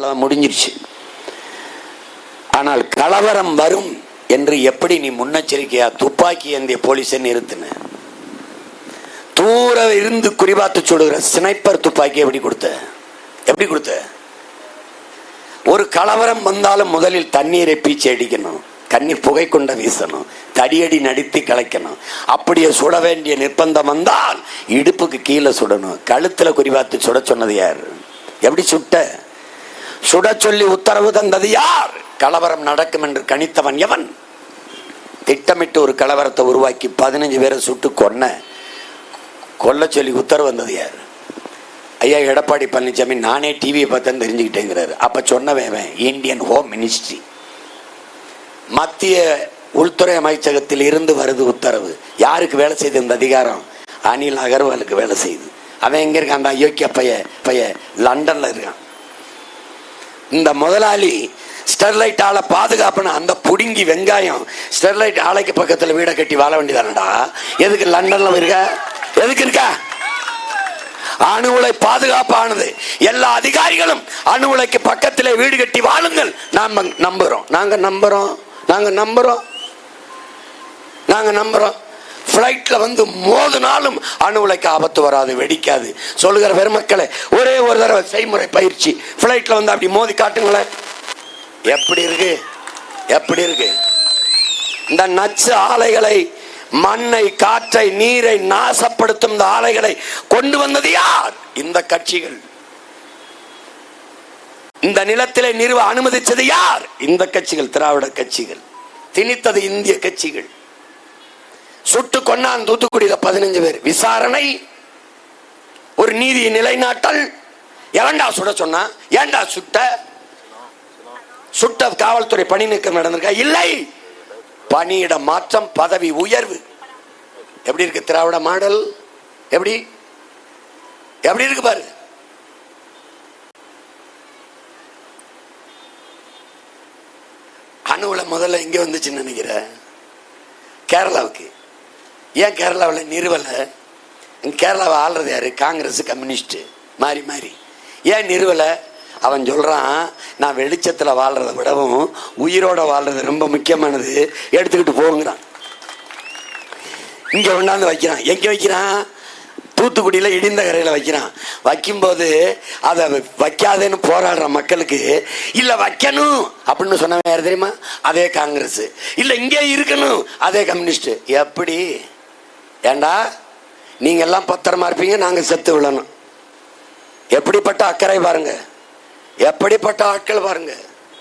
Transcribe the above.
அவ்வளவு முடிஞ்சிருச்சு. ஆனால் கலவரம் வரும் என்று எப்படி நீ முன்னெச்சரிக்கையா துப்பாக்கி ஏந்திய போலீஸை நிறுத்தின? தூர இருந்து குறிபாத்து சுடுகிற ஸ்னைப்பர் துப்பாக்கி எப்படி கொடுத்த? ஒரு கலவரம் வந்தாலும் முதலில் தண்ணீரை பீச்சி அடிக்கணும், கண்ணீர் புகை கொண்ட வீசணும், தடியடி நடித்து கலைக்கணும். அப்படியே சுட வேண்டிய நிர்பந்தம் வந்தால் இடுப்புக்கு கீழே சுடணும். கழுத்துல குறிபாத்து சுட சொன்னது யார்? எப்படி சுட சொல்லி உத்தரவு தந்தது யார்? கலவரம் நடக்கும் என்று கணித்தவன் எவன்? திட்டமிட்டு ஒரு கலவரத்தை உருவாக்கி 15 பேரை சுட்டு கொல்ல சொல்லி உத்தரவு வந்தது யார்? ஐயா எடப்பாடி பழனிசாமி நானே டிவியை பார்த்தேன்னு தெரிஞ்சுக்கிட்டேங்கிறாரு. அப்ப சொன்னவன் இந்தியன் ஹோம் மினிஸ்ட்ரி, மத்திய உள்துறை அமைச்சகத்தில் இருந்து வருது உத்தரவு. யாருக்கு வேலை செய்து இந்த அதிகாரம்? அனில் அகர்வாலுக்கு வேலை செய்யுது. அவன் எங்க இருக்கான்? அந்த அயோக்கிய பைய லண்டன்ல இருக்கான். இந்த முதலாளி ஸ்டெர்லைட் ஆலை பாதுகாப்புன்னு அந்த புடுங்கி வெங்காயம் ஸ்டெர்லைட் ஆலைக்கு பக்கத்துல வீடை கட்டி வாழ வேண்டியதானடா. எதுக்கு லண்டன்ல இருக்கா? அணு உலை பாதுகாப்பானது. எல்லா அதிகாரிகளும் அணு உலைக்கு பக்கத்திலே வீடு கட்டி வாழுங்கள். நாங்க நம்புறோம். பிளைட்ல வந்து மோதினாலும் அணு உலைக்கு ஆபத்து வராது, வெடிக்காது சொல்லுகிற பெருமக்களை ஒரே ஒரு தடவை செய்முறை பயிற்சி பிளைட்ல வந்து அப்படி மோதி காட்டுங்களேன். எப்படி இருக்கு? இந்த நச்சு ஆலைகளை, மண்ணை, காற்றை, நீரை நாசப்படுத்தும் இந்த ஆலைகளை கொண்டு வந்தது யார்? இந்த கட்சிகள். இந்த நிலத்திலே நிறுவ அனுமதிச்சது யார்? இந்த கட்சிகள், திராவிட கட்சிகள். திணித்தது இந்திய கட்சிகள். சுட்டு கொண்டான் தூத்துக்குடியில 15 பேர். விசாரணை, ஒரு நீதி நிலைநாட்டல். எவன்டா சுட சொன்னா? ஏன்டா சுட்ட காவல்துறை பணி நீக்கம் நடந்திருக்கா? இல்லை. பணியிட மாற்றம், பதவி உயர்வு. எப்படி இருக்கு திராவிட மாடல்? எப்படி இருக்கு பாரு. அணுவுல முதல்ல எங்க வந்துச்சுன்னு நினைக்கிற? கேரளாவுக்கு. ஏன் கேரளாவில் நிறுவல? கேரளாவை ஆள்றது யாரு? காங்கிரஸ், கம்யூனிஸ்ட் மாறி. ஏன் நிறுவல? அவன் சொல்றான், நான் வெளிச்சத்துல வாழ்றதை விடவும் உயிரோட வாழ்றது ரொம்ப முக்கியமானது, எடுத்துக்கிட்டு போங்கிறான். இங்க கொண்டாந்து வைக்கிறான். எங்க வைக்கிறான்? தூத்துக்குடியில இடிந்த கரையில வைக்கிறான். வைக்கும்போது அதை வைக்காதேன்னு போராடுற மக்களுக்கு இல்ல வைக்கணும் அப்படின்னு சொன்னவன் யாரு தெரியுமா? அதே காங்கிரஸ். இல்ல இங்கே இருக்கணும், அதே கம்யூனிஸ்ட். எப்படி? ஏண்டா நீங்க எல்லாம் பத்திரமா இருப்பீங்க, நாங்க செத்து விழணும். எப்படிப்பட்ட அக்கறை பாருங்க, எப்படிப்பட்ட ஆட்கள் பாருங்க.